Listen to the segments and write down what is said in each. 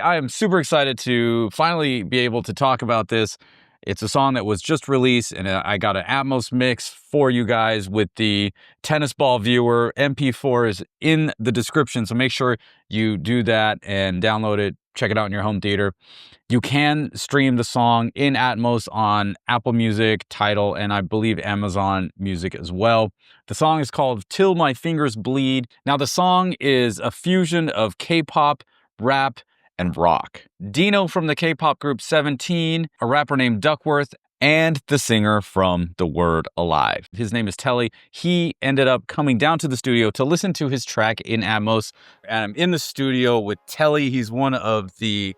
I am super excited to finally be able to talk about this. It's a song that was just released, and I got an Atmos mix for you guys with the tennis ball viewer. MP4 is in the description, so make sure you do that and download it. Check it out in your home theater. You can stream the song in Atmos on Apple Music, Tidal, and I believe Amazon Music as well. The song is called Til My Fingers Bleed. Now, the song is a fusion of K-pop, rap, and rock. DINO from the K-pop group 17, a rapper named Duckwrth, and the singer from The Word Alive. His name is Telle. He ended up coming down to the studio to listen to his track in Atmos. And I'm in the studio with Telle. He's one of the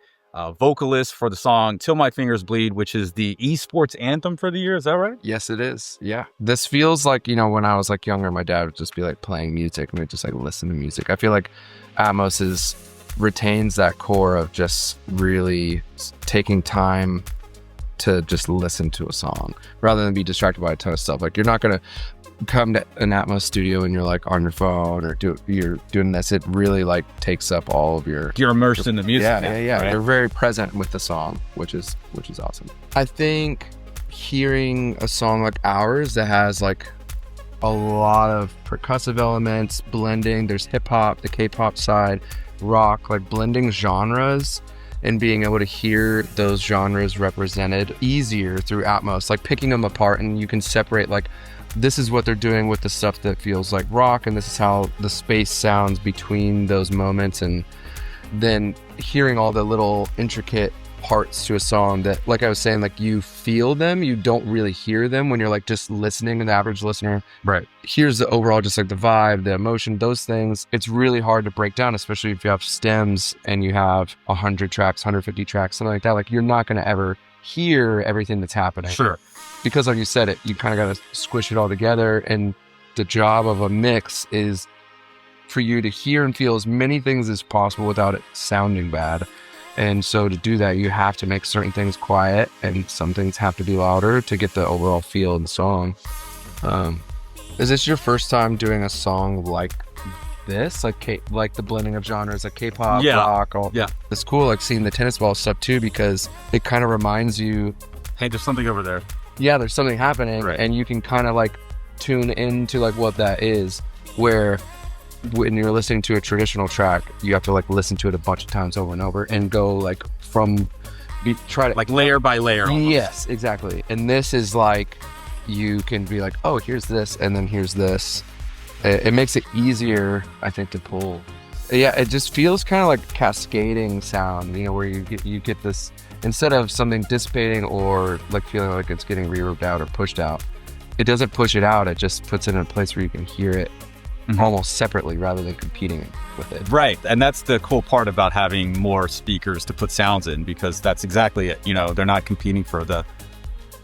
vocalists for the song Til My Fingers Bleed, which is the esports anthem for the year. Is that right? Yes, it is. Yeah. This feels like, when I was like younger, my dad would just be like playing music and we'd just like listen to music. I feel like Atmos retains that core of just really taking time to just listen to a song rather than be distracted by a ton of stuff. Like, you're not going to come to an Atmos studio and you're like on your phone or you're doing this. It really like takes up all of you're immersed in the music. Yeah. Right? You're very present with the song, which is awesome. I think hearing a song like ours that has like a lot of percussive elements, blending, there's hip hop, the K-pop side, rock, like blending genres and being able to hear those genres represented easier through Atmos, like picking them apart, and you can separate like, this is what they're doing with the stuff that feels like rock, and this is how the space sounds between those moments, and then hearing all the little intricate parts to a song that, like I was saying, like you feel them, you don't really hear them when you're like just listening. The average listener here's the overall, just like the vibe, the emotion, those things. It's really hard to break down, especially if you have stems and you have 100 tracks, 150 tracks, something like that. Like, you're not going to ever hear everything that's happening. Sure. Because like you said, you kind of got to squish it all together, and the job of a mix is for you to hear and feel as many things as possible without it sounding bad. And so to do that, you have to make certain things quiet and some things have to be louder to get the overall feel of the song. Is this your first time doing a song like this? Like the blending of genres, like K-pop, rock? It's cool, like seeing the tennis ball stuff too, because it kind of reminds you, hey, there's something over there. Yeah, there's something happening, and you can kind of like tune into like what that is, where when you're listening to a traditional track, you have to like listen to it a bunch of times over and over and go like try to like layer by layer almost. Yes, exactly. And this is like, you can be like, oh, here's this, and then here's this. It makes it easier, I think, to pull. Yeah, it just feels kind of like cascading sound, where you get this, instead of something dissipating or like feeling like it's getting reverbed out or pushed out, it doesn't push it out, it just puts it in a place where you can hear it almost separately rather than competing with it. Right, and that's the cool part about having more speakers to put sounds in, because that's exactly it. They're not competing for the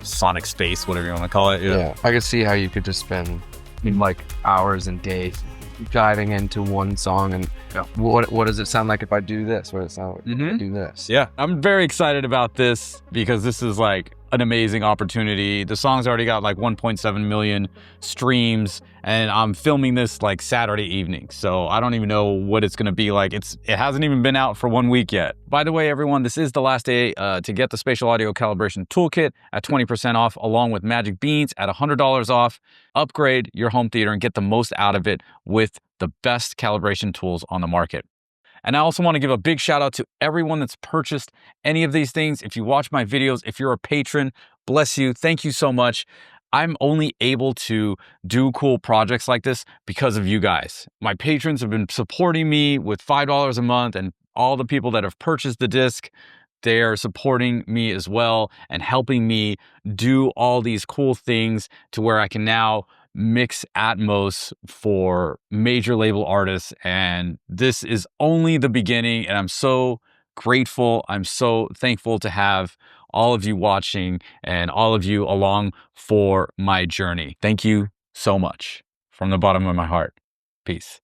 sonic space, whatever you want to call it. Yeah, I can see how you could just spend like hours and days diving into one song and what does it sound like if I do this? What does it sound like if I do this? Yeah, I'm very excited about this because this is like an amazing opportunity. The song's already got like 1.7 million streams, and I'm filming this like Saturday evening, so I don't even know what it's gonna be like. It hasn't even been out for 1 week yet. By the way, everyone, this is the last day to get the Spatial Audio Calibration Toolkit at 20% off, along with Magic Beans at $100 off. Upgrade your home theater and get the most out of it with the best calibration tools on the market. And I also want to give a big shout out to everyone that's purchased any of these things. If you watch my videos, if you're a patron, bless you. Thank you so much. I'm only able to do cool projects like this because of you guys. My patrons have been supporting me with $5 a month, and all the people that have purchased the disc, they are supporting me as well and helping me do all these cool things to where I can now mix Atmos for major label artists. And this is only the beginning, and I'm so grateful. I'm so thankful to have all of you watching and all of you along for my journey. Thank you so much from the bottom of my heart. Peace.